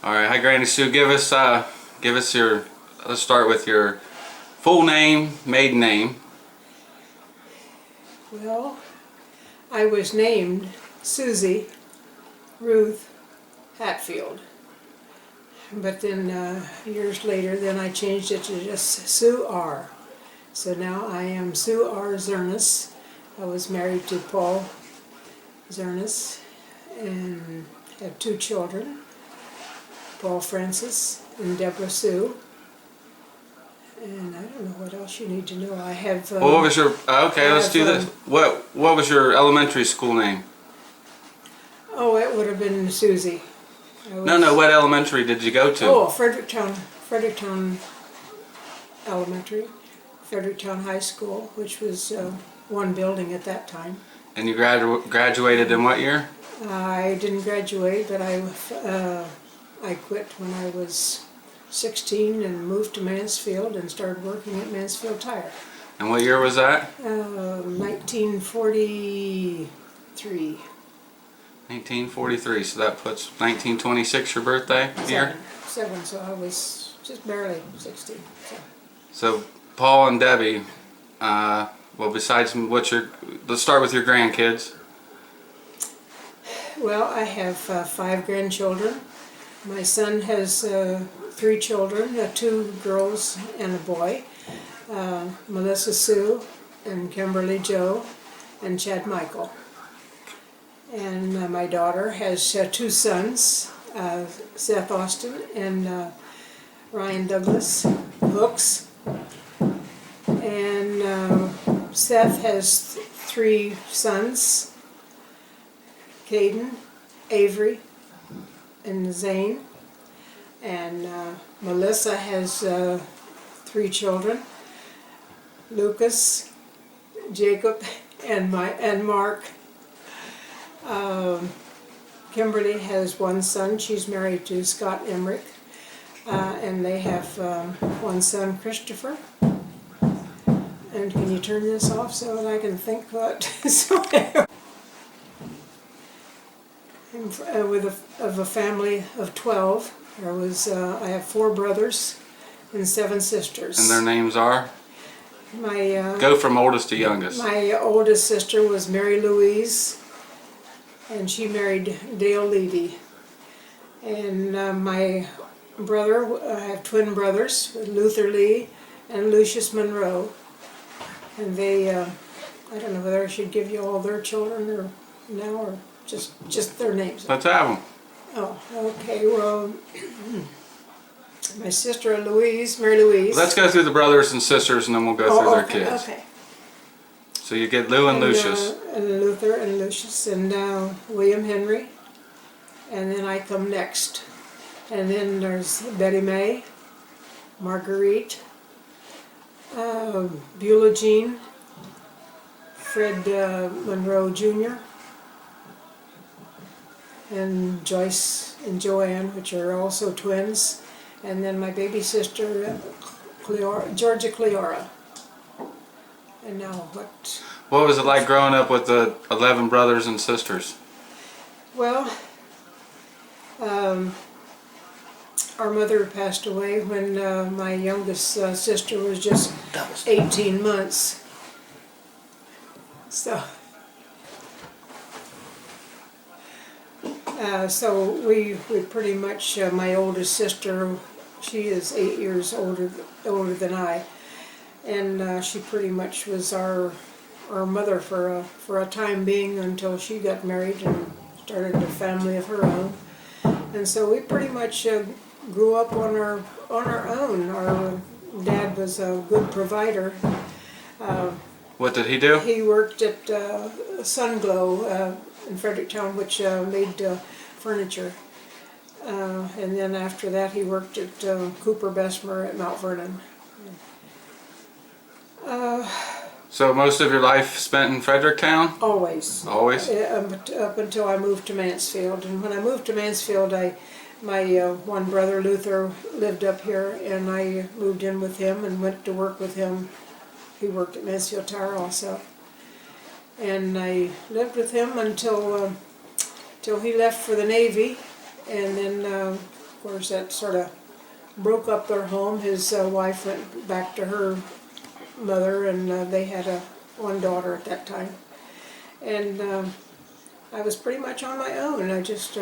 All right, hi Granny Sue. Give us your. Let's start with your full name, maiden name. Well, I was named Susie Ruth Hatfield, but then years later, then I changed it to just Sue R. So now I am Sue R. Zernis. I was married to Paul Zernis and have 2 children, Paul Francis and Deborah Sue. And I don't know what else you need to know. I have. Well, what was your? Okay, let's do this. What was your elementary school name? Oh, it would have been Susie. No. What elementary did you go to? Oh, Fredericktown Elementary, Fredericktown High School, which was one building at that time. And you graduated in what year? I didn't graduate, but I quit when I was 16 and moved to Mansfield and started working at Mansfield Tire. And what year was that? 1943. 1943. So that puts 1926 your birthday year? 7, so I was just barely 16. So Paul and Debbie. Well, besides let's start with your grandkids. Well, I have 5 grandchildren. My son has 3 children, 2 girls and a boy, Melissa Sue and Kimberly Joe and Chad Michael. And my daughter has 2 sons, Seth Austin and Ryan Douglas Hooks. And Seth has 3 sons, Caden, Avery, and Zane. And Melissa has 3 children, Lucas, Jacob, and Mark. Kimberly has 1 son. She's married to Scott Emmerich, and they have 1 son, Christopher. And can you turn this off so that I can think what? Of a family of 12. I have 4 brothers and 7 sisters. And their names are? My Go from oldest to youngest. My oldest sister was Mary Louise, and she married Dale Levy. And my brother, I have twin brothers, Luther Lee and Lucius Monroe. And they, I don't know whether I should give you all their children or now, or just their names. Let's have them. Oh, okay. Well, my sister Mary Louise. Let's go through the brothers and sisters, and then we'll go through their kids. Okay. So you get Lou and Lucius. And Luther and Lucius and William Henry. And then I come next. And then there's Betty Mae, Marguerite, Beulah Jean, Fred Monroe Jr., and Joyce and Joanne, which are also twins, and then my baby sister, Georgia Cleora. And now what? What was it like growing up with the 11 brothers and sisters? Well, our mother passed away when my youngest sister was just 18 months. So we pretty much, my oldest sister, she is 8 years older than I, and she pretty much was our mother for a time being until she got married and started a family of her own. And so we pretty much grew up on our own. Our dad was a good provider. What did he do? He worked at Sunglow in Fredericktown, which made furniture. And then after that he worked at Cooper Bessemer at Mount Vernon. So most of your life spent in Fredericktown? Always. Always? Up until I moved to Mansfield. And when I moved to Mansfield, my one brother, Luther, lived up here, and I moved in with him and went to work with him. He worked at Mansfield Tire also. And I lived with him until he left for the Navy, and then Of course, that sort of broke up their home. His wife went back to her mother, and they had one daughter at that time. And I was pretty much on my own. I just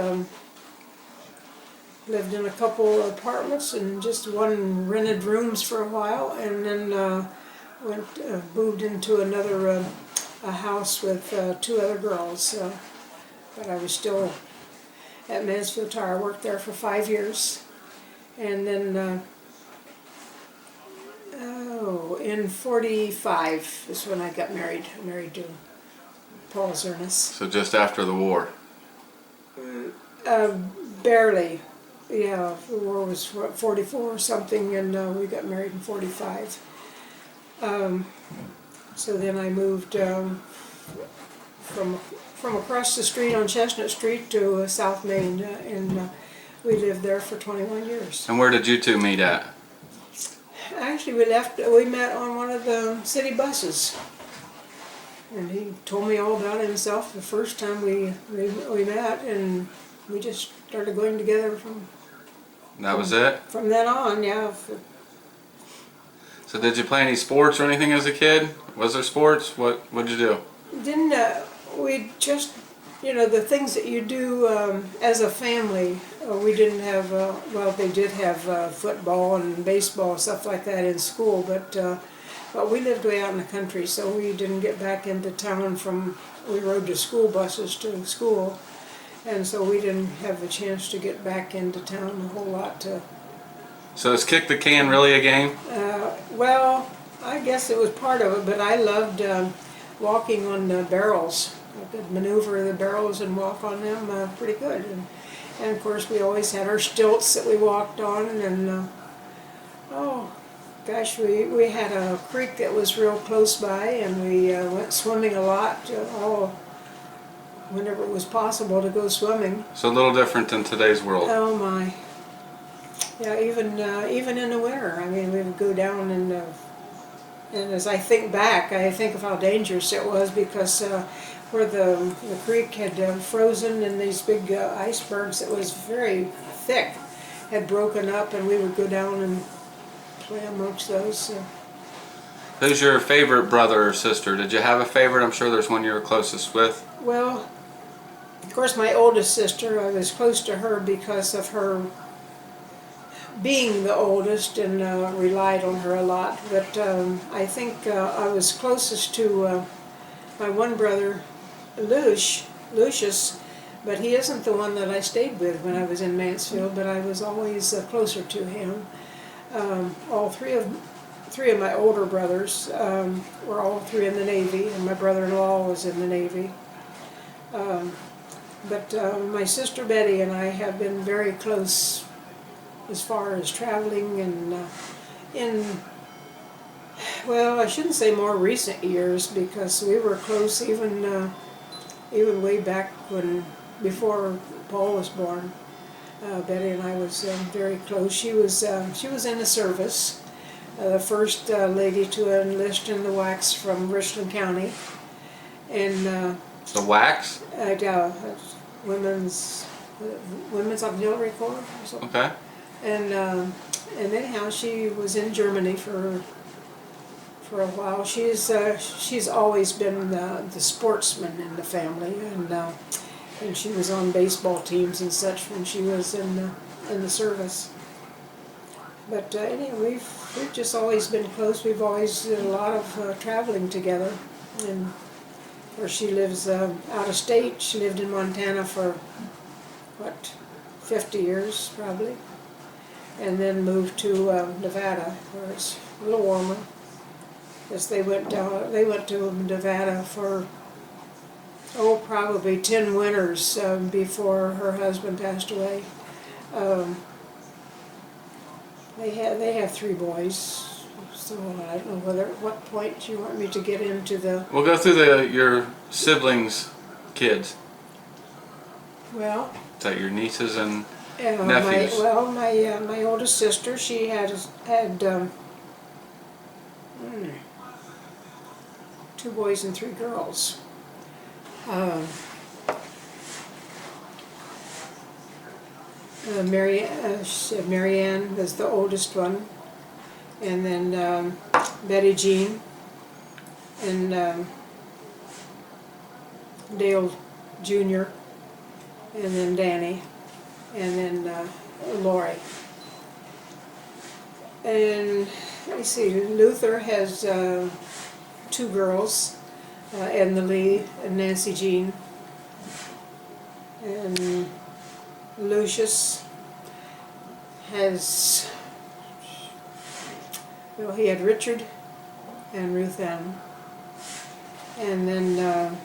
lived in a couple apartments and just one rented rooms for a while, and then moved into another a house with two other girls. But I was still at Mansfield Tire. I worked there for 5 years, and then in '45 is when I got married. I married to Paul Zernis. So just after the war. Barely. Yeah, the war was 44 or something, and we got married in '45. So then I moved from across the street on Chestnut Street to South Main, and we lived there for 21 years. And where did you two meet at? Actually, we met on one of the city buses. And he told me all about himself the first time we met, and we just started going together That was it? from then on, yeah. So did you play any sports or anything as a kid? Was there sports? What did you do? Didn't we just, the things that you do as a family, we didn't have, well, they did have football and baseball and stuff like that in school, but we lived way out in the country, so we didn't get back into town we rode the school buses to school, and so we didn't have a chance to get back into town a whole lot. So is kick the can really a game? Well, I guess it was part of it, but I loved walking on barrels. I could maneuver the barrels and walk on them pretty good. And of course, we always had our stilts that we walked on, and oh gosh, we had a creek that was real close by, and we went swimming a lot, whenever it was possible to go swimming. So a little different than today's world. Oh my. Yeah, even in the winter, I mean, we would go down, and as I think back, I think of how dangerous it was, because where the creek had frozen, and these big icebergs that was very thick had broken up, and we would go down and play amongst those. Who's your favorite brother or sister? Did you have a favorite? I'm sure there's one you were closest with. Well, of course, my oldest sister, I was close to her because of her being the oldest, and relied on her a lot. But I think I was closest to my one brother, Lucius, but he isn't the one that I stayed with when I was in Mansfield, but I was always closer to him. All three of my older brothers were all three in the Navy, and my brother-in-law was in the Navy. But my sister Betty and I have been very close as far as traveling, and well, I shouldn't say more recent years, because we were close even way back before Paul was born. Betty and I was very close. She was in the service, the first lady to enlist in the WACs from Richland County, and The wax? Women's Auxiliary Corps or something. Okay. And anyhow, she was in Germany for a while. She's always been the sportsman in the family, and she was on baseball teams and such when she was in the service. But anyway, we've just always been close. We've always did a lot of traveling together, and of course she lives out of state. She lived in Montana for 50 years probably. And then moved to Nevada, where it's a little warmer. Because they went to Nevada for probably 10 winters before her husband passed away. They have 3 boys, so I don't know what point you want me to get into the. We'll go through your siblings' kids. Well. Is that your nieces and nephews? My oldest sister, she had 2 boys and 3 girls. Marianne was the oldest one, and then Betty Jean, and Dale Jr., and then Danny, and then Lori. And let me see, Luther has 2 girls, Edna Lee and Nancy Jean. And Lucius has, well, he had Richard and Ruth Ann. And then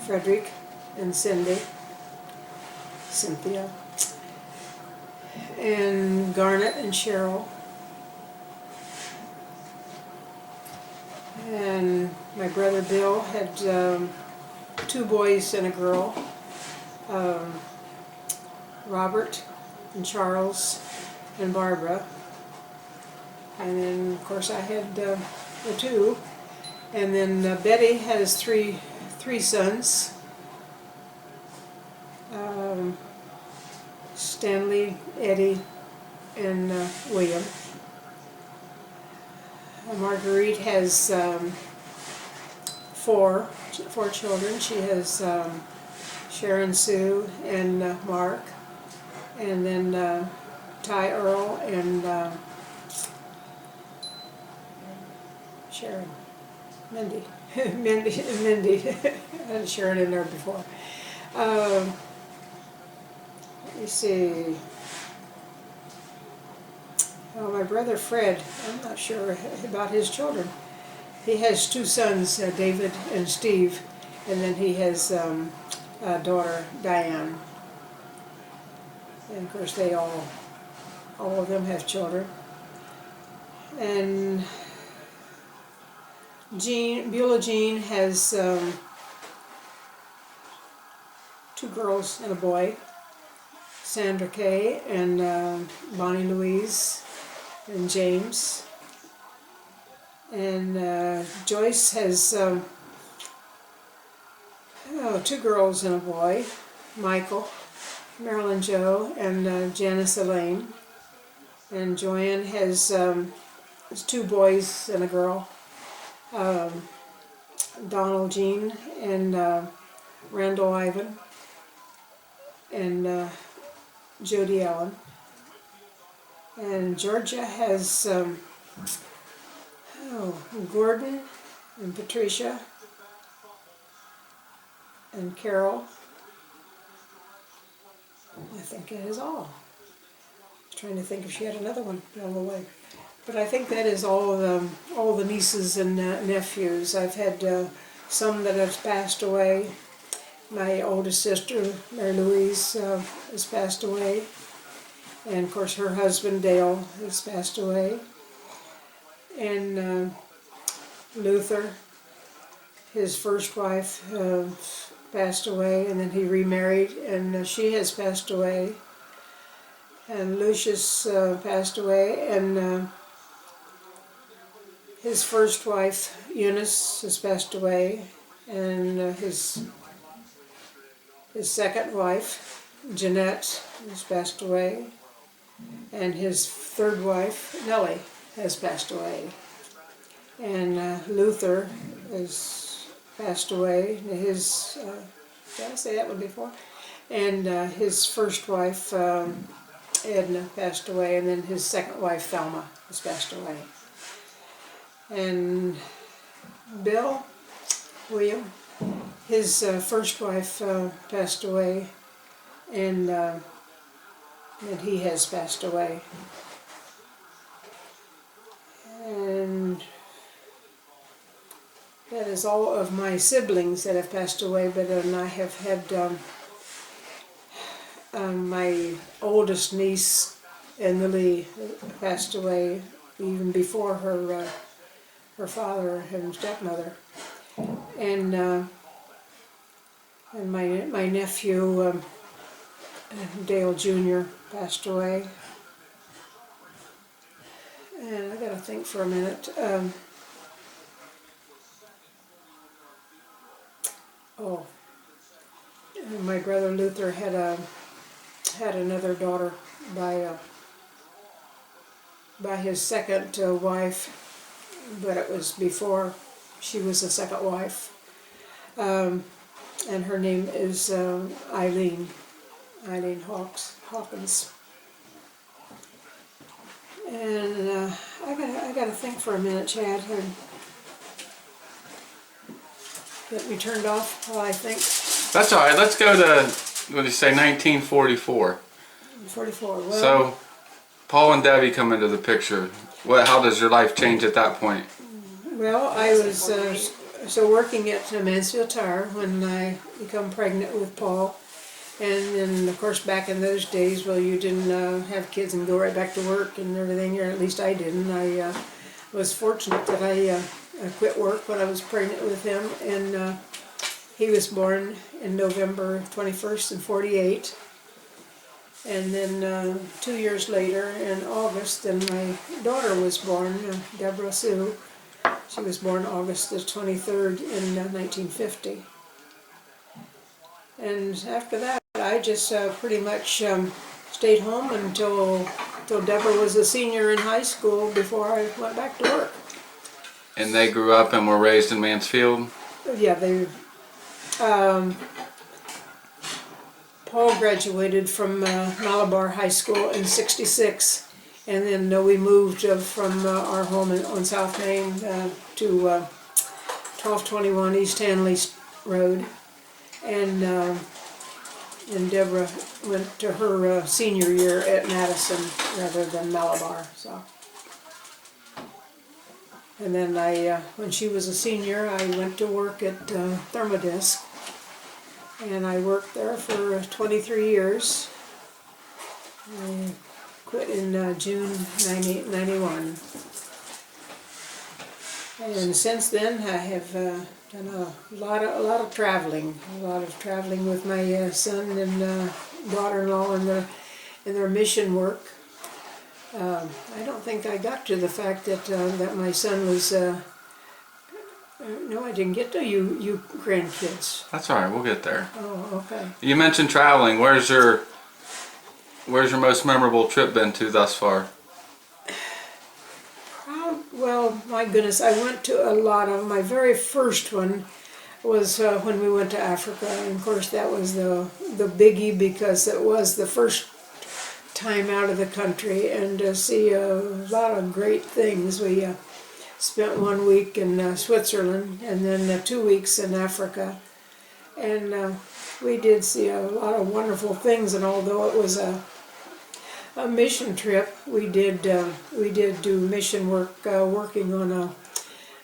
Frederick and Cynthia. And Garnet and Cheryl. And my brother Bill had 2 boys and a girl, Robert and Charles and Barbara. And then of course I had the 2. And then Betty has three sons, Stanley, Eddie, and William. Marguerite has 4 children. She has Sharon, Sue, and Mark, and then Ty Earl and Sharon, Mindy, Mindy. I had Sharon in there before. Let me see. Oh, my brother Fred, I'm not sure about his children. He has 2 sons, David and Steve, and then he has a daughter, Diane. And of course they all of them have children. And Beulah Jean has 2 girls and a boy, Sandra Kay and Bonnie Louise and James. And Joyce has 2 girls and a boy, Michael, Marilyn Joe, and Janice Elaine. And Joanne has 2 boys and a girl, Donald Jean and Randall Ivan, and Jody Ellen. And Georgia has Gordon and Patricia and Carol. I think that is all. I was trying to think if she had another one down the way. But I think that is all the nieces and nephews. I've had some that have passed away. My oldest sister, Mary Louise, has passed away. And of course her husband, Dale, has passed away. And Luther, his first wife, passed away, and then he remarried, and she has passed away. And Lucius passed away, and his first wife, Eunice, has passed away, and his second wife, Jeanette, has passed away, and his third wife, Nellie, has passed away. And Luther has passed away. His, did I say that one before? And his first wife, Edna, passed away, and then his second wife, Thelma, has passed away. And Bill, William, his first wife passed away, and he has passed away. And that is all of my siblings that have passed away, but I have had my oldest niece, Edna Lee, passed away even before her father and stepmother. And my nephew, Dale Jr., passed away. And I gotta think for a minute. My brother Luther had had another daughter by his second wife, but it was before she was the second wife. And her name is Eileen Hawkins. And I gotta think for a minute, Chad. Get me turned off while I think. That's all right. Let's go to, what did you say, 1944. 44. Well, So, Paul and Debbie come into the picture. How does your life change at that point? well, I was working at Mansfield Tire when I become pregnant with Paul. And then, of course, back in those days, well, you didn't have kids and go right back to work and everything, or at least I didn't. I was fortunate that I quit work when I was pregnant with him, and he was born in November 21st in 48. And then 2 years later, in August, then my daughter was born, Deborah Sue. She was born August the 23rd in 1950. And after that, I just pretty much stayed home until Deborah was a senior in high school before I went back to work. And they grew up and were raised in Mansfield? Yeah, they. Paul graduated from Malabar High School in '66, and then we moved from our home on South Main to 1221 East Hanley Road, and Deborah went to her senior year at Madison rather than Malabar. So, and then when she was a senior, I went to work at Thermodisc, and I worked there for 23 years. I quit in June 91. And since then, I have done a lot of traveling. With my son and daughter-in-law in their mission work. I don't think I got to the fact that my son was. No, I didn't get to you grandkids. That's all right. We'll get there. Oh, okay. You mentioned traveling. Where's your most memorable trip been to thus far? Well, my goodness, I went to a lot of. My very first one was when we went to Africa, and of course that was the biggie because it was the first time out of the country and to see a lot of great things. We spent 1 week in Switzerland and then 2 weeks in Africa, and we did see a lot of wonderful things. And although it was a mission trip, we did do mission work, working on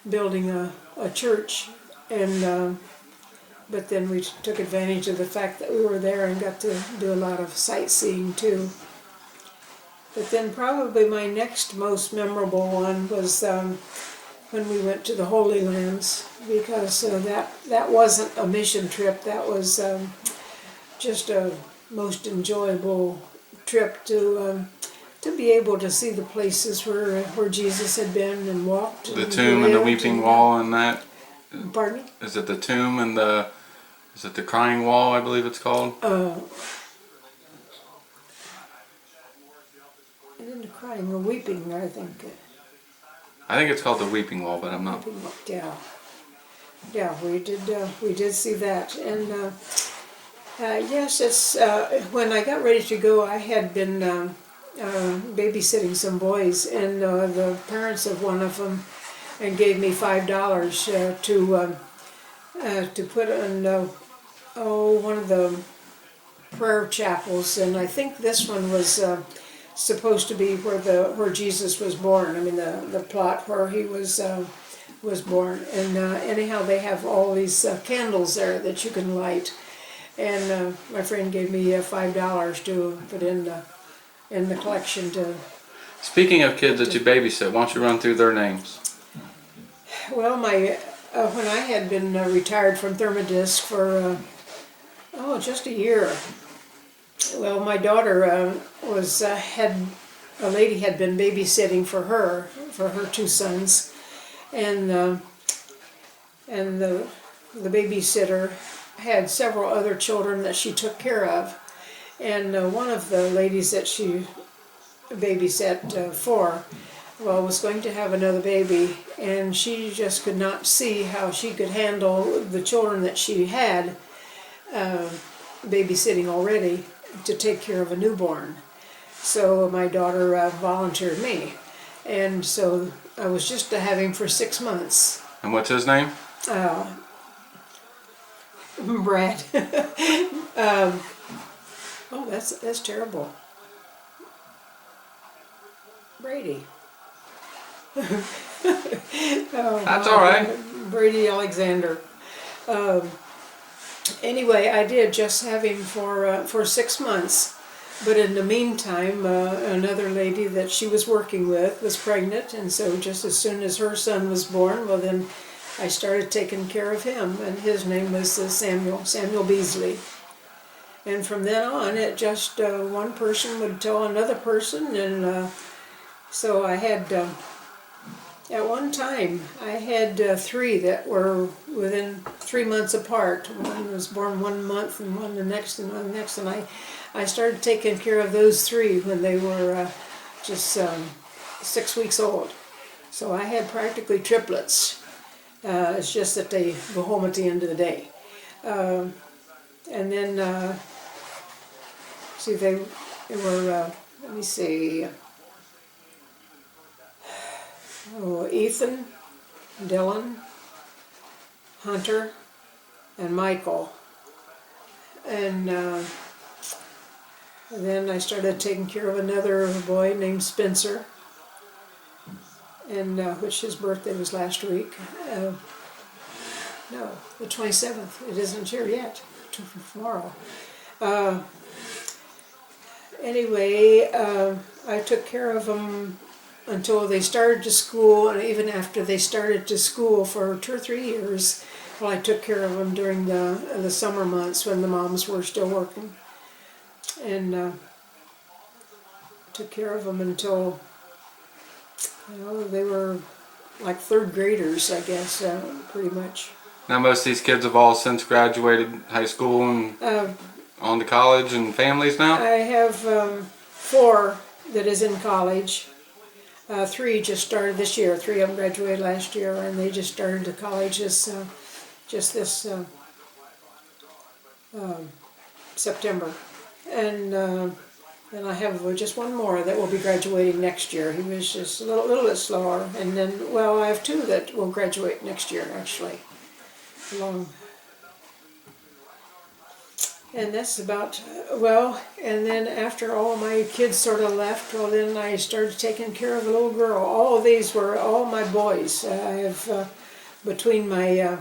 building a church, and but then we took advantage of the fact that we were there and got to do a lot of sightseeing too. But then probably my next most memorable one was when we went to the Holy Lands, because that wasn't a mission trip. That was just a most enjoyable trip to be able to see the places where Jesus had been and walked. The tomb and the weeping wall and that? Pardon me? Is it the tomb and is it the crying wall, I believe it's called? And then the crying or weeping, I think. I think it's called the weeping wall, but I'm not. Yeah. Yeah, we did see that. And yes, it's when I got ready to go, I had been babysitting some boys, and the parents of one of them gave me $5 to put in one of the prayer chapels, and I think this one was supposed to be where Jesus was born. I mean the plot where he was born. And anyhow, they have all these candles there that you can light. And my friend gave me $5 to put in the collection. Speaking of kids that you babysit, why don't you run through their names? Well, when I had been retired from Thermodisc for just a year. Well, my daughter had been babysitting for her 2 sons, and the babysitter had several other children that she took care of, And one of the ladies that she babysat for, well, was going to have another baby, and she just could not see how she could handle the children that she had babysitting already to take care of a newborn. So my daughter volunteered me, and so I was just to have him for 6 months. And what's his name? Brad. Oh, that's terrible. Brady. Oh, That's all right. Brady Alexander. Anyway, I did just have him for 6 months. But in the meantime, another lady that she was working with was pregnant, and so just as soon as her son was born, well then I started taking care of him, and his name was Samuel Beasley. And from then on, it just one person would tell another person, and so I had, at one time, I had 3 that were within 3 months apart. One was born 1 month, and one the next, and one the next, and I started taking care of those 3 when they were just 6 weeks old. So I had practically triplets. It's just that they go home at the end of the day. And then, see, they were, let me see, Ethan, Dylan, Hunter, and Michael. And then I started taking care of another boy named Spencer, and which his birthday was last week. No, the 27th. It isn't here yet. Tomorrow. Anyway, I took care of them until they started to school, and even after they started to school for 2 or 3 years. Well, I took care of them during the summer months when the moms were still working, and took care of them until, you know, they were like 3rd graders, I guess, pretty much. Now most of these kids have all since graduated high school and on to college and families now? I have 4 that is in college. 3 just started this year. 3 of them graduated last year, and they just started to college this September. And then I have just 1 more that will be graduating next year. He was just a little bit slower. And then, well, I have 2 that will graduate next year, actually. And that's about, well, and then after all my kids sort of left, well, then I started taking care of a little girl. All of these were all my boys. I have, between my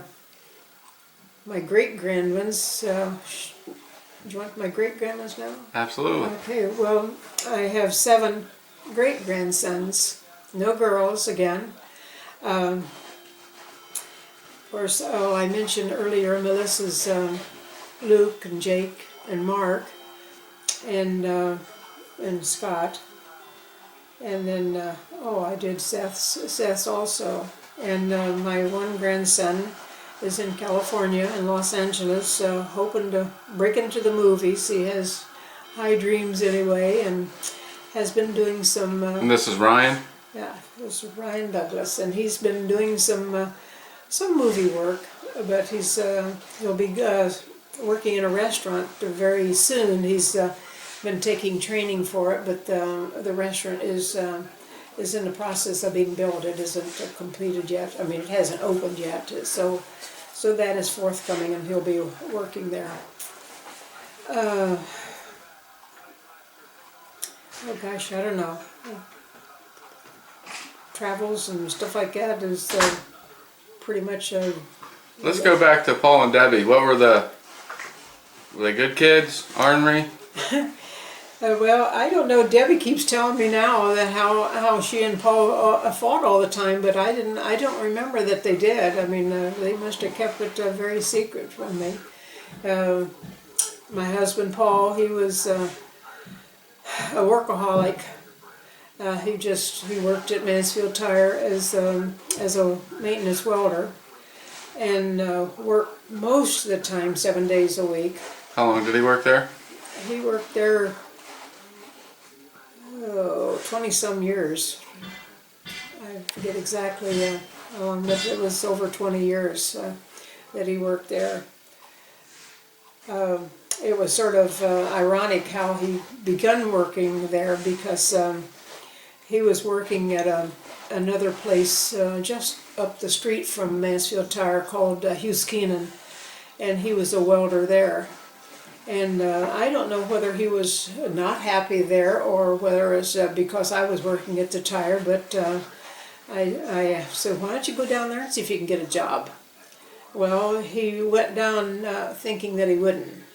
my great-grandmans, do you want my great-grandmas now? Absolutely. Okay, well, I have 7 great-grandsons, no girls again. Of course, I mentioned earlier Melissa's Luke and Jake and Mark and Scott, and then I did Seth's also, and my 1 grandson is in California, in Los Angeles, hoping to break into the movies. He has high dreams anyway, and has been doing some... and this is Ryan? Yeah, this is Ryan Douglas, and he's been doing some movie work, but he'll be working in a restaurant very soon. He's been taking training for it, but the restaurant is in the process of being built. It isn't completed yet. I mean, it hasn't opened yet, so that is forthcoming, and he'll be working there. Oh gosh, I don't know. Travels and stuff like that is pretty much. Let's go back to Paul and Debbie. What were they good kids? Ornery? Well, I don't know. Debbie keeps telling me now that how she and Paul fought all the time, but I don't remember that they did. I mean, they must have kept it very secret from me. My husband Paul, he was a workaholic. He worked at Mansfield Tire as a maintenance welder, and worked most of the time 7 days a week. How long did he work there? he worked there 20-some years. I forget exactly how long, but it was over 20 years that he worked there. It was sort of ironic how he begun working there, because he was working at another place just up the street from Mansfield Tire called Hughes Keenan, and he was a welder there. And I don't know whether he was not happy there or whether it was because I was working at the tire, but I said, why don't you go down there and see if you can get a job? Well, he went down thinking that he wouldn't.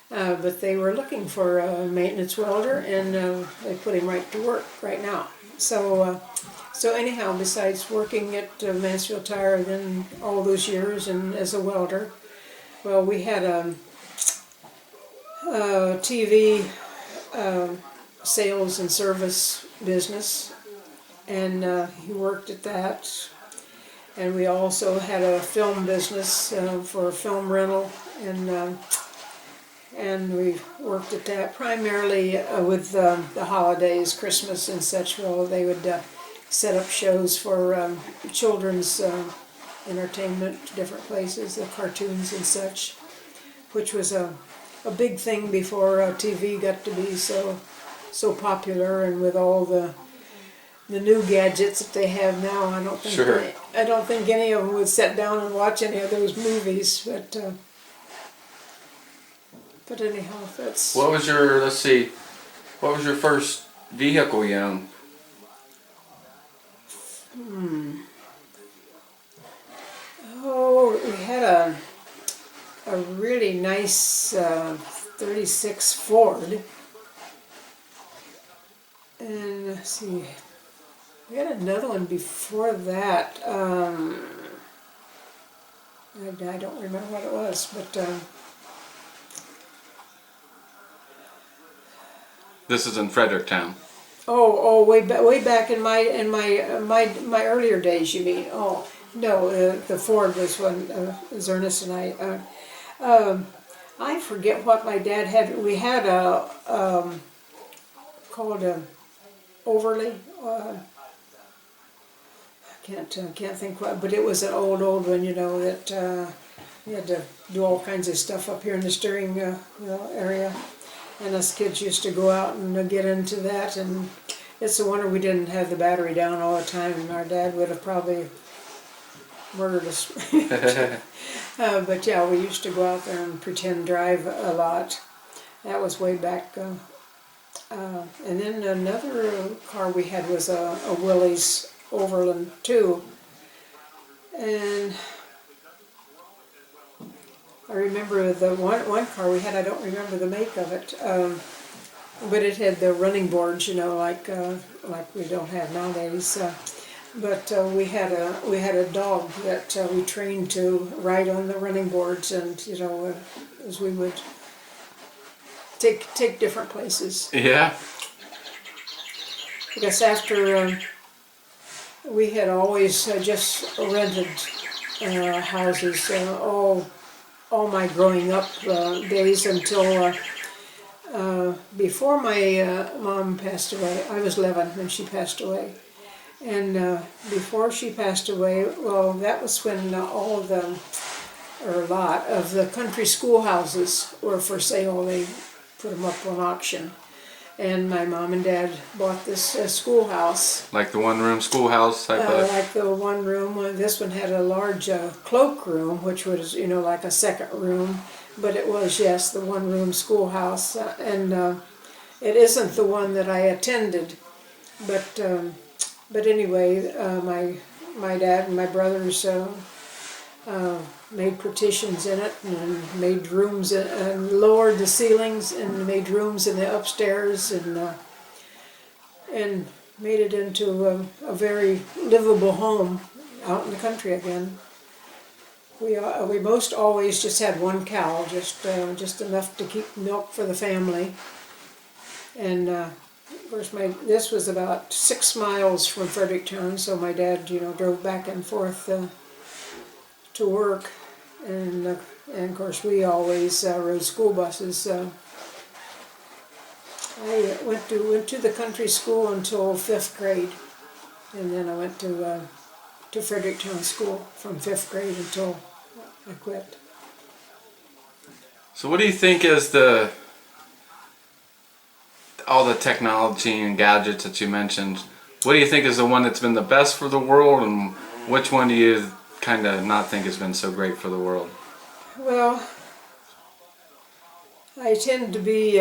But they were looking for a maintenance welder, and they put him right to work right now. So anyhow, besides working at Mansfield Tire then all those years and as a welder, well, we had a TV sales and service business, and he worked at that. And we also had a film business for film rental, and we worked at that primarily with the holidays, Christmas and such. Well, they would set up shows for children's entertainment, different places, the cartoons and such, which was a big thing before TV got to be so popular, and with all the new gadgets that they have now, I don't think any of them would sit down and watch any of those movies. But anyhow, that's... What was your, let's see, what was your first vehicle you owned? Oh, we had a really nice 36 Ford. And let's see, we had another one before that. I don't remember what it was, but... This is in Fredericktown. way back in my earlier days, you mean? Oh no, the Ford was when Zernis and I forget what my dad had. We had a called a Overly. I can't think what, but it was an old one, you know, that you had to do all kinds of stuff up here in the steering area. And us kids used to go out and get into that, and it's a wonder we didn't have the battery down all the time, and our dad would have probably murdered us. But yeah, we used to go out there and pretend drive a lot. That was way back. And then another car we had was a Willys Overland too. And I remember the one car we had, I don't remember the make of it, but it had the running boards, you know, like we don't have nowadays. But we had a dog that we trained to ride on the running boards, and you know, as we would take different places. Yeah. Because after we had always just rented houses all my growing up days until before my mom passed away. I was 11 when she passed away. And before she passed away, well, that was when all of them, or a lot of the country schoolhouses were for sale. They put them up on auction. And my mom and dad bought this schoolhouse. Like the one-room schoolhouse type of... Like the one room. This one had a large cloak room, which was, you know, like a second room. But it was, yes, the one-room schoolhouse. And it isn't the one that I attended. But anyway, my dad and my brothers made partitions in it and made rooms and lowered the ceilings and made rooms in the upstairs and made it into a very livable home out in the country again. We most always just had one cow, just enough to keep milk for the family. And of course, this was about 6 miles from Fredericktown, so my dad, you know, drove back and forth to work, and of course we always rode school buses I went to the country school until 5th grade, and then I went to Fredericktown School from 5th grade until I quit. So what do you think is all the technology and gadgets that you mentioned, what do you think is the one that's been the best for the world, and which one do you kind of not think has been so great for the world? Well, I tend to be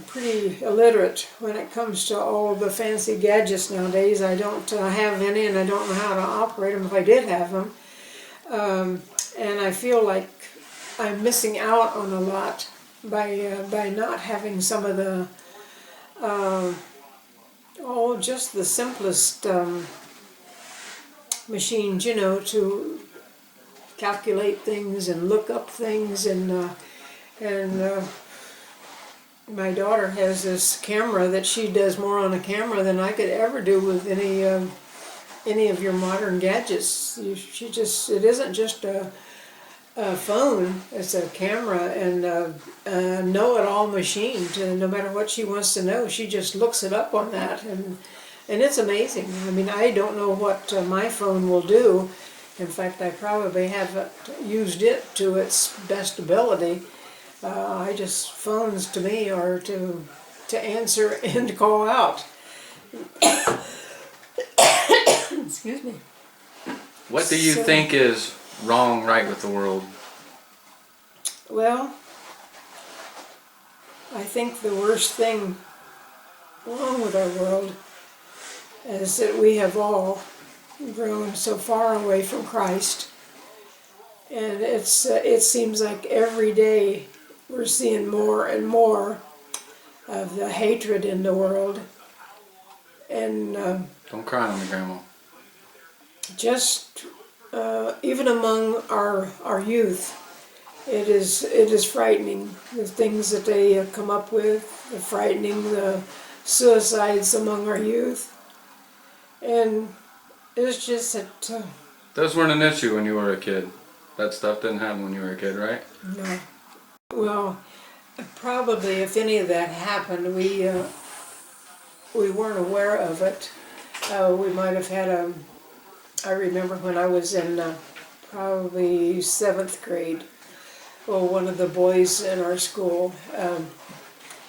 pretty illiterate when it comes to all the fancy gadgets nowadays. I don't have any, and I don't know how to operate them if I did have them. And I feel like I'm missing out on a lot by not having some of the just the simplest machines, you know, to calculate things and look up things, and my daughter has this camera that she does more on a camera than I could ever do with any of your modern gadgets. It isn't just a phone, it's a camera and a know-it-all machine. No matter what she wants to know, she just looks it up on that, and it's amazing. I mean, I don't know what my phone will do. In fact, I probably haven't used it to its best ability. Phones to me are to answer and to call out. Excuse me. What do you think is wrong, right with the world? Well, I think the worst thing wrong with our world is that we have all grown so far away from Christ, and it seems like every day we're seeing more and more of the hatred in the world, and Don't cry on me, Grandma. just even among our youth, it is frightening, the things that they come up with, the frightening, the suicides among our youth, and it's just that. Those weren't an issue when you were a kid. That stuff didn't happen when you were a kid, right? No. Well, probably if any of that happened, we weren't aware of it. We might have had I remember when I was in probably 7th grade, well, one of the boys in our school,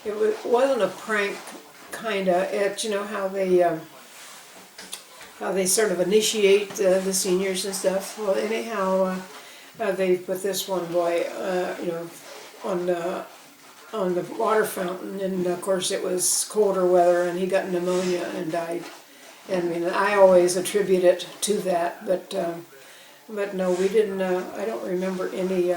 it wasn't a prank, kinda. You know how they sort of initiate the seniors and stuff. Well, anyhow, they put this one boy, you know, on the water fountain, and of course it was colder weather, and he got pneumonia and died. And I mean, I always attribute it to that, but no, we didn't. I don't remember any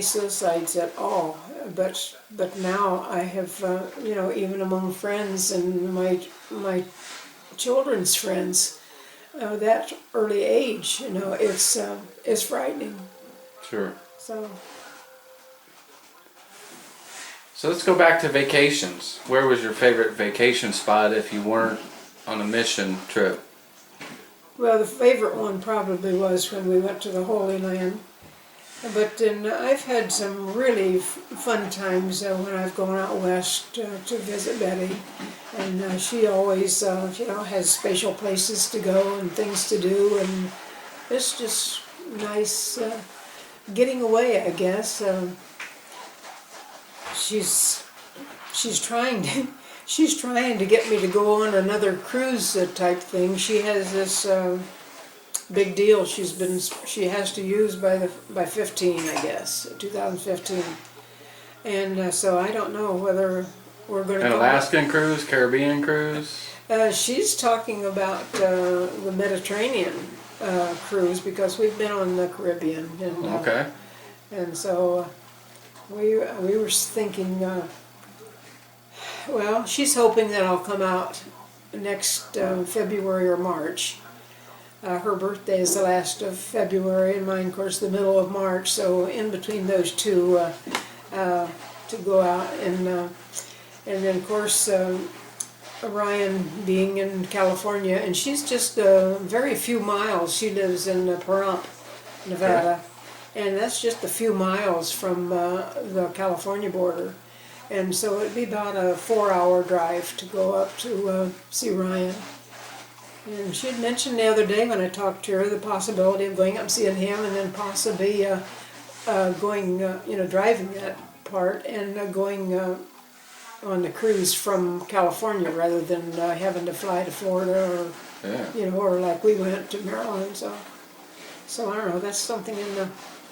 suicides at all. But now I have, you know, even among friends and my children's friends, that early age, you know, it's frightening. Sure. So let's go back to vacations. Where was your favorite vacation spot if you weren't on a mission trip? Well, the favorite one probably was when we went to the Holy Land. But then I've had some really fun times when I've gone out west to visit Betty, and she always, you know, has special places to go and things to do, and it's just nice getting away, I guess. She's trying to get me to go on another cruise type thing. She has this big deal she has to use by 15, I guess, 2015, and so I don't know whether we're going to. An Alaskan cruise, Caribbean cruise. She's talking about the Mediterranean cruise, because we've been on the Caribbean, and Okay. and so we were thinking. Well, she's hoping that I'll come out next February or March. Her birthday is the last of February, and mine, of course, the middle of March. So in between those two, to go out, and then of course Ryan being in California, and she's just very few miles. She lives in Pahrump, Nevada, and that's just a few miles from the California border. And so it'd be about a 4-hour drive to go up to see Ryan. And she had mentioned the other day when I talked to her the possibility of going up and seeing him, and then possibly going, driving that part and going on the cruise from California rather than having to fly to Florida or, Yeah. or like we went to Maryland. So I don't know. That's something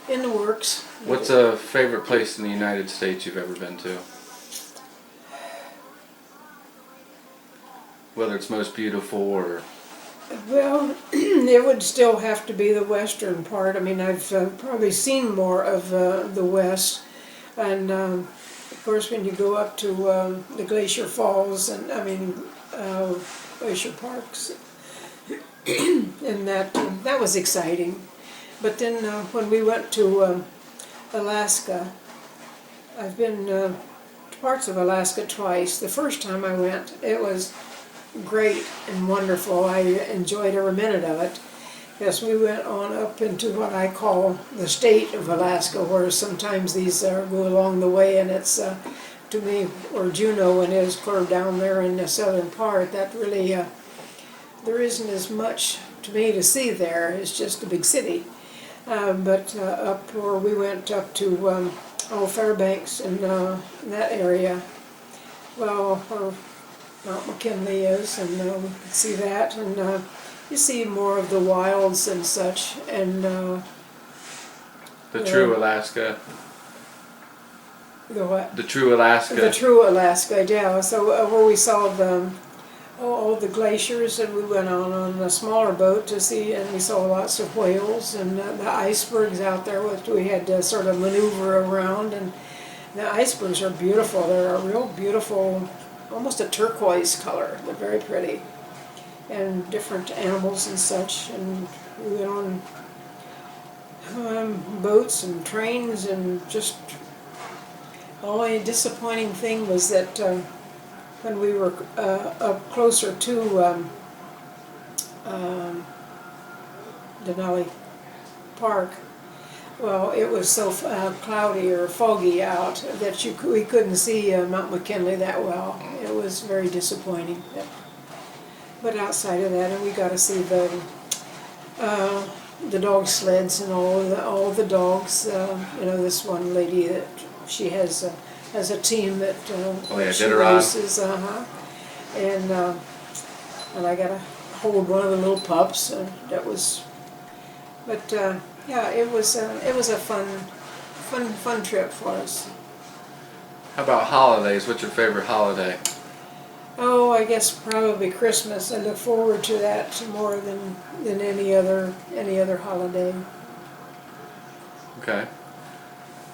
in the works. What's a favorite place in the United States you've ever been to? Whether it's most beautiful or... Well, it would still have to be the western part. I mean, I've probably seen more of the west, and of course, when you go up to the Glacier Falls and Glacier Parks, and that was exciting. But then when we went to Alaska, I've been to parts of Alaska twice. The first time I went, it was great and wonderful. I enjoyed every minute of it. Yes, we went on up into what I call the state of Alaska, where sometimes these go along the way, and it's to me, or Juneau, and is clear down there in the southern part. That really there isn't as much to me to see there. It's just a big city. But up where we went up to Fairbanks and that area, well, where Mount McKinley is, and we can see that, and you see more of the wilds and such, and The true Alaska. the what? The true Alaska. The true Alaska, yeah. So where we saw all the glaciers, and we went on a smaller boat to see, and we saw lots of whales and the icebergs out there, which we had to sort of maneuver around. And the icebergs are beautiful. They're a real beautiful, almost a turquoise color. They're very pretty, and different animals and such. And we went on boats and trains, and just the only disappointing thing was that when we were up closer to Denali Park, well, it was so cloudy or foggy out that we couldn't see Mount McKinley that well. It was very disappointing. But outside of that, and we got to see the dog sleds and all the dogs. This one lady that she has a team that she races. And I got to hold one of the little pups. That was, but yeah, it was a fun trip for us. How about holidays? What's your favorite holiday? Oh, I guess probably Christmas. I look forward to that more than any other holiday. Okay.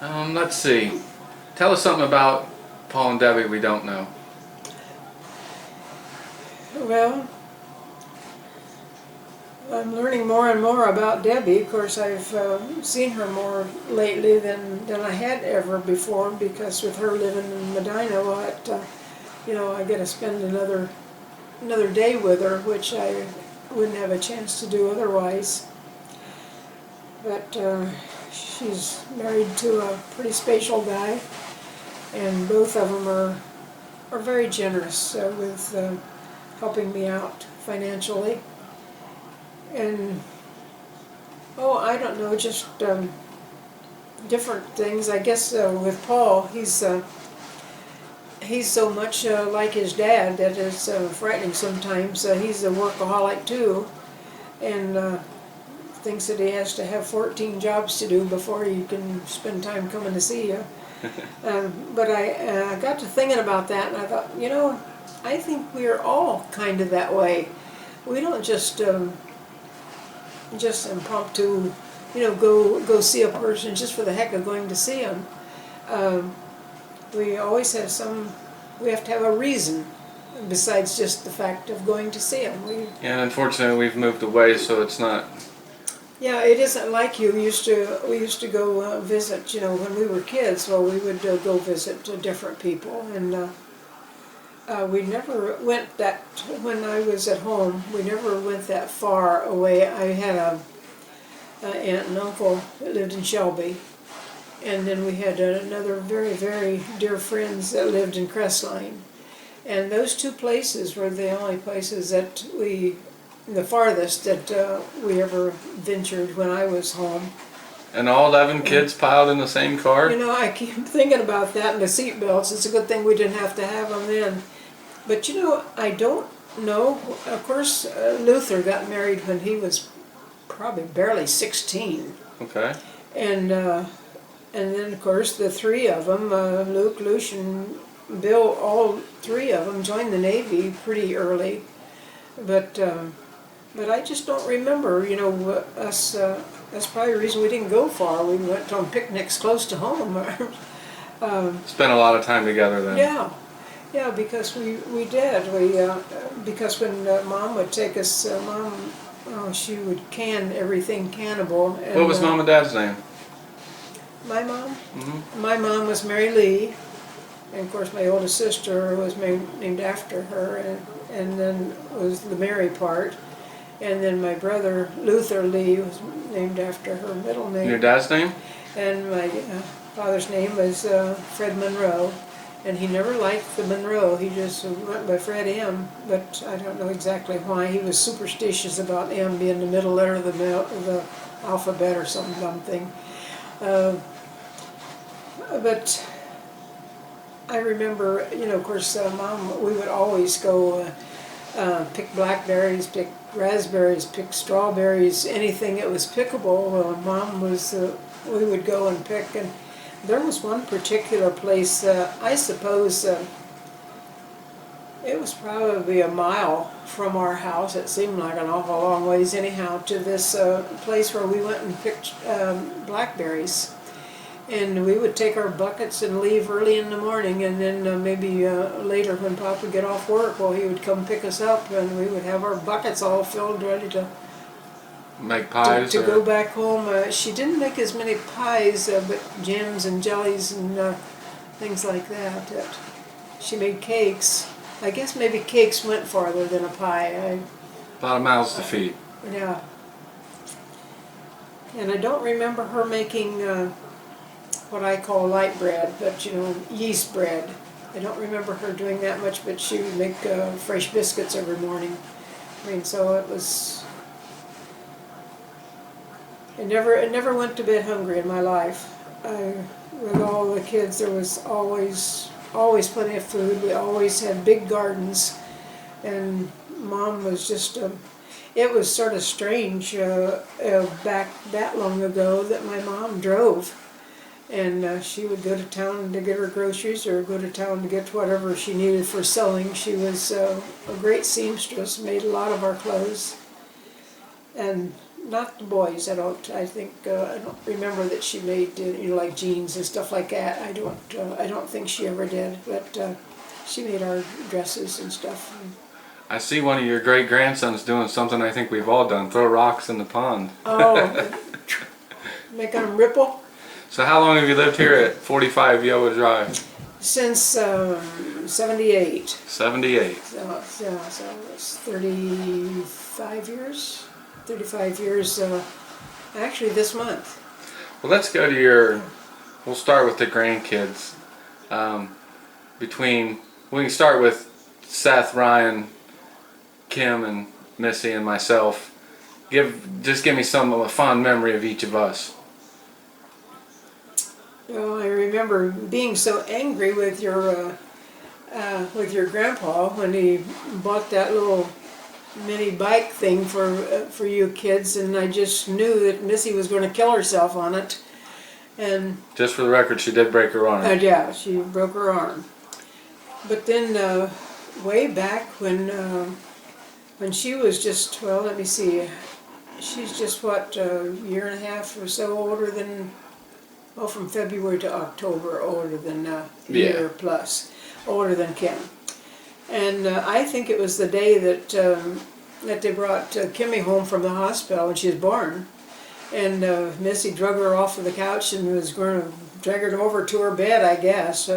Let's see. Tell us something about Paul and Debbie we don't know. Well, I'm learning more and more about Debbie. Of course, I've seen her more lately than I had ever before, because with her living in Medina, I get to spend another day with her, which I wouldn't have a chance to do otherwise. But she's married to a pretty special guy, and both of them are very generous with helping me out financially. And I don't know, just different things. I guess with Paul, he's so much like his dad that it's frightening sometimes. He's a workaholic too, and thinks that he has to have 14 jobs to do before he can spend time coming to see you. But I got to thinking about that, and I thought, I think we're all kind of that way. We don't just impromptu, go see a person just for the heck of going to see them. We always have we have to have a reason besides just the fact of going to see them. And unfortunately we've moved away, so it's not... Yeah, it isn't like we used to go visit, when we were kids. Well, we would go visit different people, and we never went that, when I was at home, we never went that far away. I had an aunt and uncle that lived in Shelby, And then we had another very, very dear friends that lived in Crestline. And those two places were the only places that the farthest that we ever ventured when I was home. And all 11 kids piled in the same car? You know, I keep thinking about that and the seat belts. It's a good thing we didn't have to have them then. But you know, I don't know. Of course, Luther got married when he was probably barely 16. Okay. And then, of course, the three of them, Luke, Lucian, Bill, all three of them joined the Navy pretty early. But I just don't remember, you know, us. That's probably the reason we didn't go far. We went on picnics close to home. Spent a lot of time together then. Yeah, because we did. Because when Mom would take us, she would can everything cannable. And, what was Mom and Dad's name? My mom? Mm-hmm. My mom was Mary Lee, and of course my oldest sister was named after her, and then was the Mary part. And then my brother, Luther Lee, was named after her middle name. And your dad's name? And my father's name was Fred Monroe. And he never liked the Monroe. He just went by Fred M. But I don't know exactly why. He was superstitious about M being the middle letter of the alphabet or something. But I remember, you know, of course, Mom, we would always go pick blackberries, pick raspberries, pick strawberries, anything that was pickable. Mom was, we would go and pick. And there was one particular place, I suppose it was probably a mile from our house. It seemed like an awful long ways anyhow, to this place where we went and picked blackberries. And we would take our buckets and leave early in the morning, and then maybe later when Pop would get off work, well, he would come pick us up, and we would have our buckets all filled, ready to make pies to go back home. She didn't make as many pies, but jams and jellies and things like that. She made cakes. I guess maybe cakes went farther than a pie. A lot of mouths to feed. Yeah. And I don't remember her making what I call light bread, but you know, yeast bread. I don't remember her doing that much, but she would make fresh biscuits every morning. I mean, so it was. I never went to bed hungry in my life. With all the kids, there was always plenty of food. We always had big gardens, and Mom was just. It was sort of strange back that long ago that my mom drove. And she would go to town to get her groceries or go to town to get whatever she needed for sewing. She was a great seamstress, made a lot of our clothes. And not the boys, I don't remember that she made, you know, like jeans and stuff like that. I don't think she ever did, but she made our dresses and stuff. I see one of your great-grandsons doing something I think we've all done, throw rocks in the pond. Oh, making them ripple? So how long have you lived here at 45 Iowa Drive? Since 78. 78. So it's 35 years. 35 years, actually this month. Well, let's go to we'll start with the grandkids. We can start with Seth, Ryan, Kim, and Missy, and myself. Just give me a fond memory of each of us. Well, I remember being so angry with your grandpa when he bought that little mini bike thing for you kids, and I just knew that Missy was going to kill herself on it. And just for the record, she did break her arm. Yeah, she broke her arm. But then way back when she was just, well, let me see, she's just what, a year and a half or so older than. Well, from February to October, older than a year plus, older than Kim. And I think it was the day that they brought Kimmy home from the hospital when she was born. And Missy drug her off of the couch and was going to drag her over to her bed, I guess.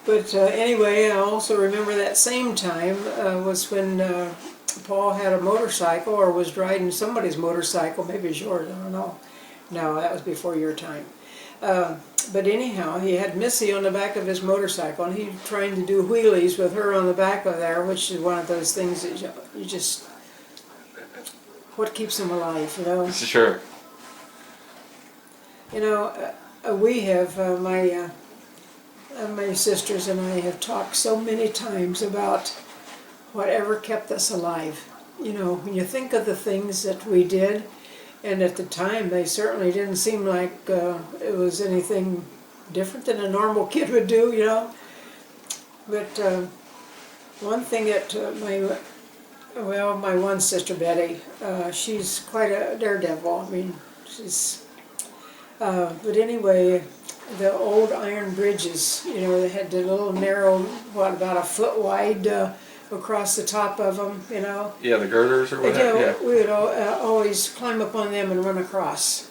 But anyway, I also remember that same time was when Paul had a motorcycle, or was riding somebody's motorcycle, maybe it was yours, I don't know. No, that was before your time. But anyhow, he had Missy on the back of his motorcycle, and he trying to do wheelies with her on the back of there, which is one of those things that you just, what keeps him alive, you know? Sure. You know, we have, my sisters and I have talked so many times about whatever kept us alive. You know, when you think of the things that we did, and at the time they certainly didn't seem like it was anything different than a normal kid would do, you know. But one thing that my one sister Betty, she's quite a daredevil. I mean, she's, but anyway, the old iron bridges, you know, they had the little narrow, what, about a foot wide across the top of them, you know. Yeah, the girders or whatever. You know, Yeah. we would always climb up on them and run across.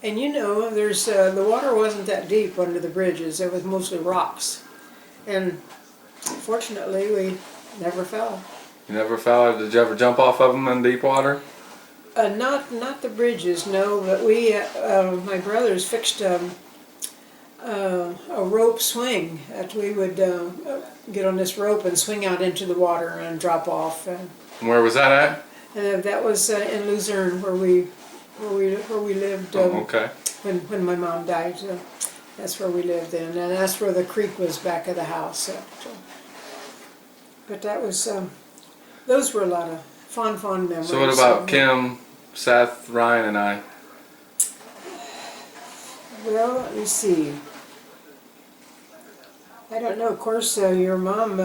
And you know, there's the water wasn't that deep under the bridges. It was mostly rocks. And fortunately, we never fell. You never fell? Did you ever jump off of them in deep water? Not the bridges, no. But we, my brothers fixed a rope swing that we would get on this rope and swing out into the water and drop off. Where was that at? And that was in Luzerne, where we lived. Okay. When my mom died, that's where we lived then, and that's where the creek was back of the house. So. But that was, those were a lot of fond memories. So what about Kim, Seth, Ryan, and I? Well, let me see. I don't know. Of course, your mom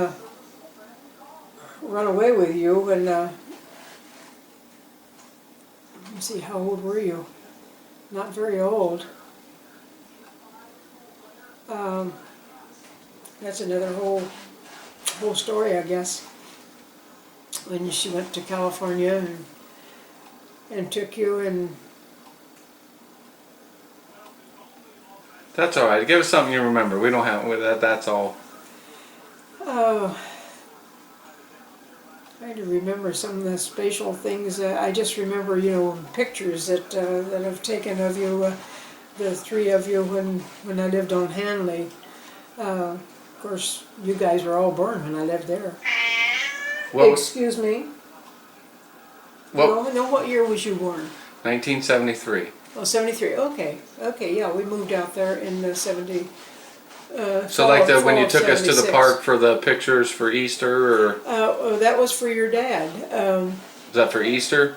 ran away with you, and let me see. How old were you? Not very old. That's another whole story, I guess. When she went to California and took you and. That's all right. Give us something you remember. We don't have that. That's all. Oh, trying to remember some of the spatial things. I just remember, you know, pictures that I've taken of you, the three of you when I lived on Hanley. Of course, you guys were all born when I lived there. Excuse me. No, what year was you born? 1973. Oh, 73. Okay, yeah, we moved out there in the 70. So like when you took us to the park for the pictures for Easter, or that was for your dad. was that for Easter?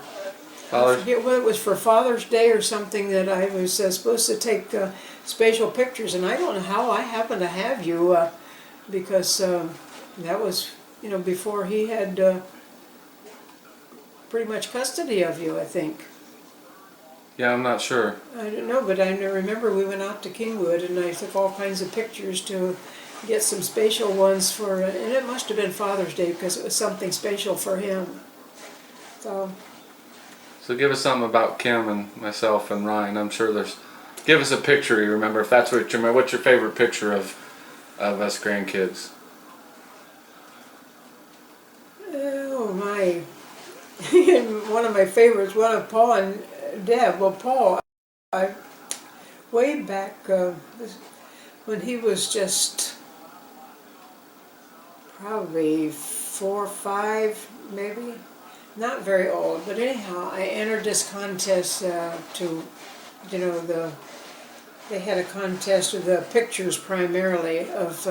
I forget whether it was for Father's Day or something that I was supposed to take spatial pictures, and I don't know how I happened to have you because that was, you know, before he had pretty much custody of you, I think. Yeah, I'm not sure. I don't know, but I remember we went out to Kingwood and I took all kinds of pictures to get some spatial ones for, and it must have been Father's Day because it was something spatial for him. So give us something about Kim and myself and Ryan. I'm sure give us a picture you remember, if that's what you remember. What's your favorite picture of us grandkids? Oh my, one of my favorites, one of Paul and Deb. Well, Paul, way back when he was just probably 4 or 5, maybe, not very old. But anyhow, I entered this contest to, you know, they had a contest with the pictures primarily of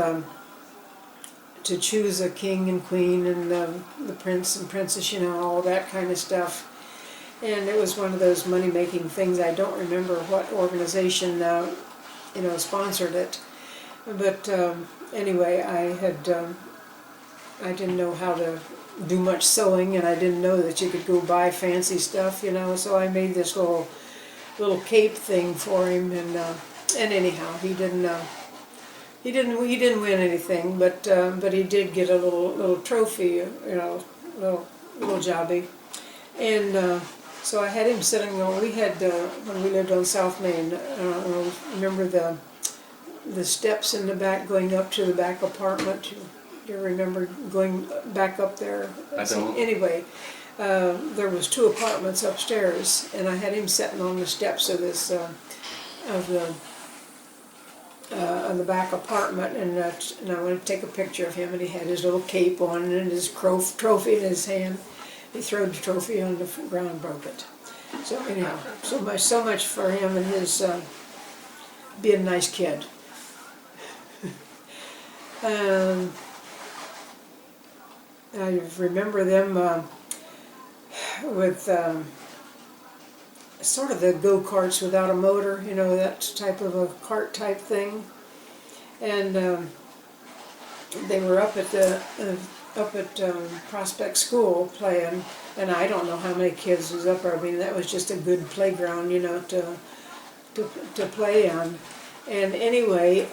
to choose a king and queen and the prince and princess, you know, all that kind of stuff. And it was one of those money-making things. I don't remember what organization, you know, sponsored it. But anyway, I didn't know how to do much sewing, and I didn't know that you could go buy fancy stuff, you know. So I made this little cape thing for him, and anyhow, he didn't win anything, but he did get a little trophy, you know, little jobby, and. So I had him sitting on, we had, when we lived on South Main, remember the steps in the back going up to the back apartment? Do you remember going back up there? I don't. Anyway, there was 2 apartments upstairs, and I had him sitting on the steps of this of the back apartment, and I went to take a picture of him, and he had his little cape on and his trophy in his hand. He threw the trophy on the ground and broke it. So anyhow, so much for him and his being a nice kid. I remember them with sort of the go-karts without a motor, you know, that type of a cart type thing. And they were up at Prospect School playing, and I don't know how many kids was up there. I mean, that was just a good playground, you know, to play on. And anyway,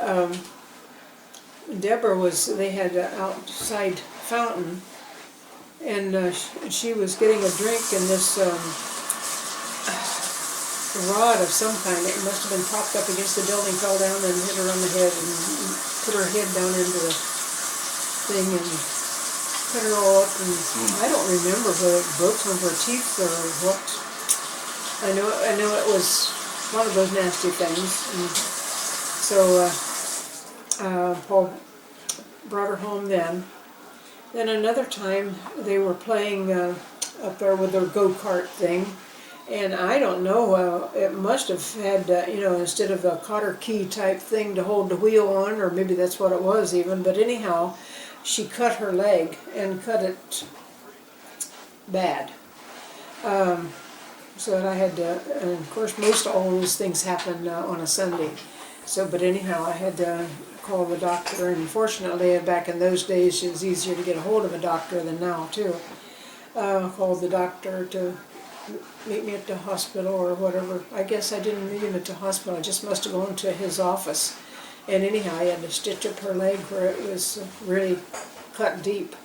Deborah they had an outside fountain, and she was getting a drink, and this rod of some kind, it must have been propped up against the building, fell down and hit her on the head and put her head down into the thing and cut her all up. And I don't remember whether it broke some of her teeth or what. I know it was one of those nasty things. And so Paul brought her home then. Then another time they were playing up there with their go-kart thing. And I don't know, it must have had, you know, instead of a cotter key type thing to hold the wheel on, or maybe that's what it was even, but anyhow, she cut her leg, and cut it bad. So that I had to, and of course most all those things happen on a Sunday. So, but anyhow, I had to call the doctor, and fortunately back in those days it was easier to get a hold of a doctor than now too. Called the doctor to meet me at the hospital or whatever. I guess I didn't meet him at the hospital, I just must have gone to his office. And anyhow, I had to stitch up her leg where it was really cut deep.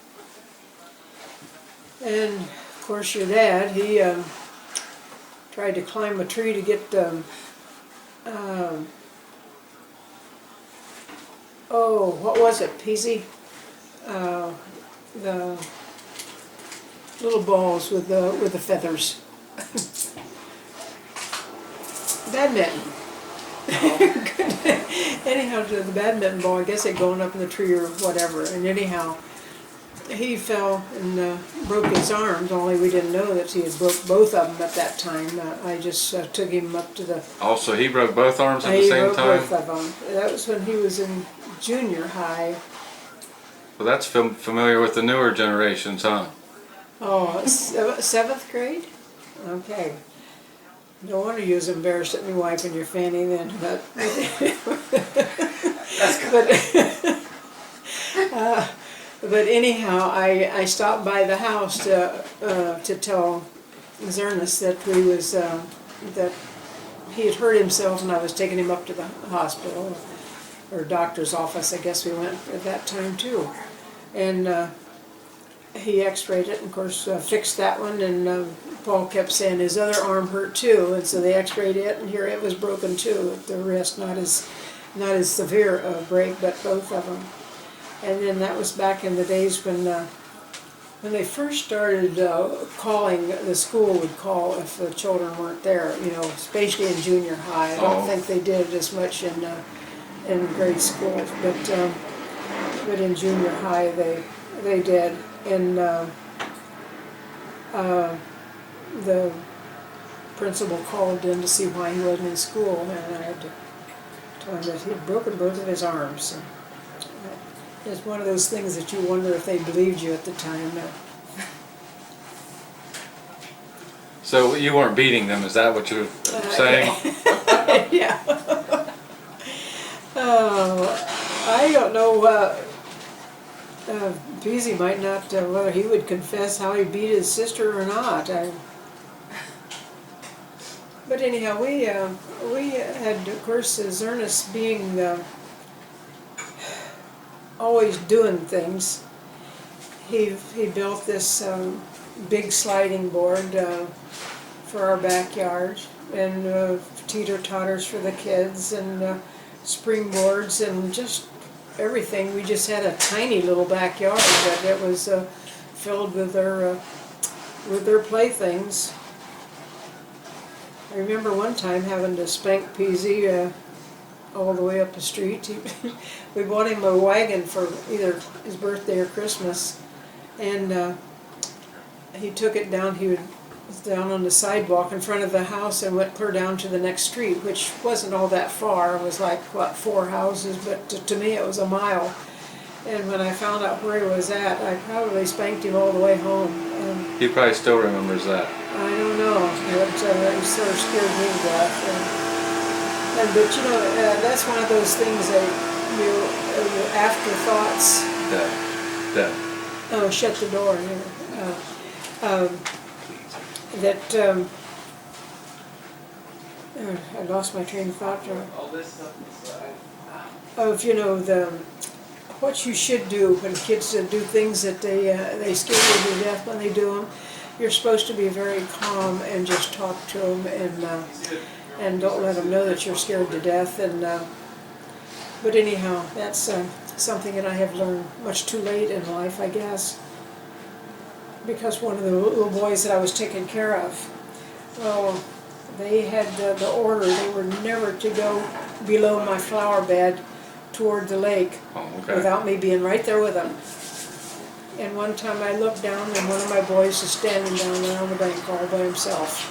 And of course your dad, he tried to climb a tree to get what was it, Peasy? The little balls with the feathers. Badminton. Anyhow, to the badminton ball, I guess it going up in the tree or whatever. And anyhow, he fell and broke his arms, only we didn't know that he had broke both of them at that time. I just took him up to the... Oh, so he broke both arms at the same time? He broke both of them. That was when he was in junior high. Well, that's familiar with the newer generations, huh? Oh, 7th grade? Okay. No wonder you was embarrassed at me wiping your fanny then, but... That's good. But anyhow, I stopped by the house to tell Zernis that that he had hurt himself, and I was taking him up to the hospital or doctor's office. I guess we went at that time too, and he X-rayed it, and of course fixed that one. And Paul kept saying his other arm hurt too, and so they X-rayed it, and here it was broken too. The wrist, not as severe a break, but both of them. And then that was back in the days when they first started calling. The school would call if the children weren't there, you know, especially in junior high. I don't think they did as much in grade school, but in junior high they did. And the principal called in to see why he wasn't in school, and I had to tell him that he had broken both of his arms. And it's one of those things that you wonder if they believed you at the time. So you weren't beating them, is that what you're saying? Yeah. I don't know. Peasy might not, whether he would confess how he beat his sister or not. But anyhow, we had, of course, Zernis being always doing things. He built this big sliding board for our backyard, and teeter-totters for the kids, and springboards, and just everything. We just had a tiny little backyard, but it was filled with our with their playthings. I remember one time having to spank PZ all the way up the street. We bought him a wagon for either his birthday or Christmas, and he took it down. He was down on the sidewalk in front of the house and went clear down to the next street, which wasn't all that far. It was like, what, 4 houses, but to me it was a mile. And when I found out where he was at, I probably spanked him all the way home. He probably still remembers that. I don't know, but it sort of scared me to death. But you know, that's one of those things that you afterthoughts. Dead. Oh, shut the door here. I lost my train of thought. Of what you should do when kids do things that they scare you to death when they do them. You're supposed to be very calm and just talk to them and don't let them know that you're scared to death. But anyhow, that's something that I have learned much too late in life, I guess, because one of the little boys that I was taking care of, well, they had the order. They were never to go below my flower bed toward the lake without me being right there with them. And one time I looked down and one of my boys is standing down there on the bank all by himself.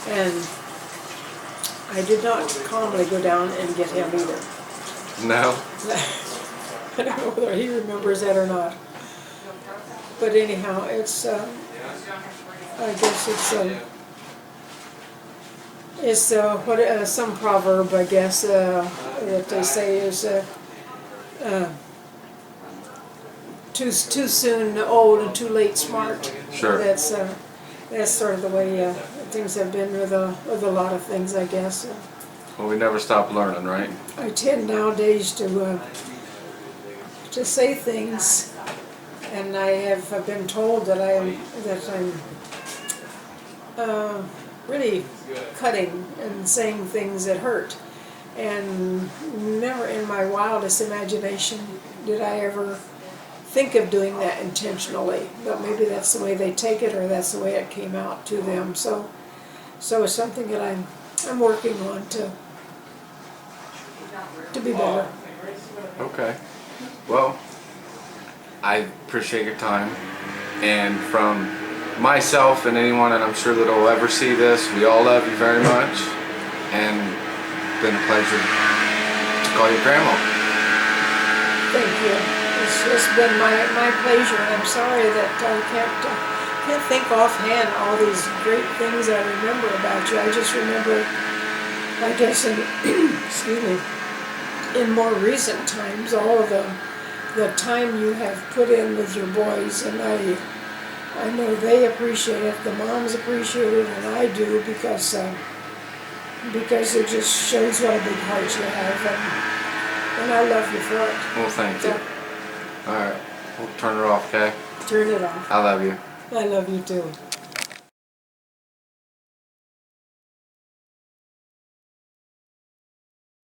And I did not calmly go down and get him either. No? I don't know whether he remembers that or not. But anyhow, it's, I guess it's what some proverb, I guess, that they say is too soon old and too late smart. Sure. That's sort of the way things have been with a lot of things, I guess. Well, we never stop learning, right? I tend nowadays to say things, and I have been told that I'm really cutting and saying things that hurt. And never in my wildest imagination did I ever think of doing that intentionally. But maybe that's the way they take it, or that's the way it came out to them. So it's something that I'm working on to be better. Okay. Well, I appreciate your time, and from myself and anyone that I'm sure that will ever see this, we all love you very much, and it's been a pleasure to call you Grandma. Thank you. It's been my pleasure, and I'm sorry that I can't think offhand all these great things I remember about you. I just remember, I guess, excuse me, in more recent times, all of the time you have put in with your boys, and I know they appreciate it, the moms appreciate it, and I do, because it just shows what a big heart you have, and I love you for it. Well, thank you. Alright, we'll turn it off, okay? Turn it off. I love you. I love you too.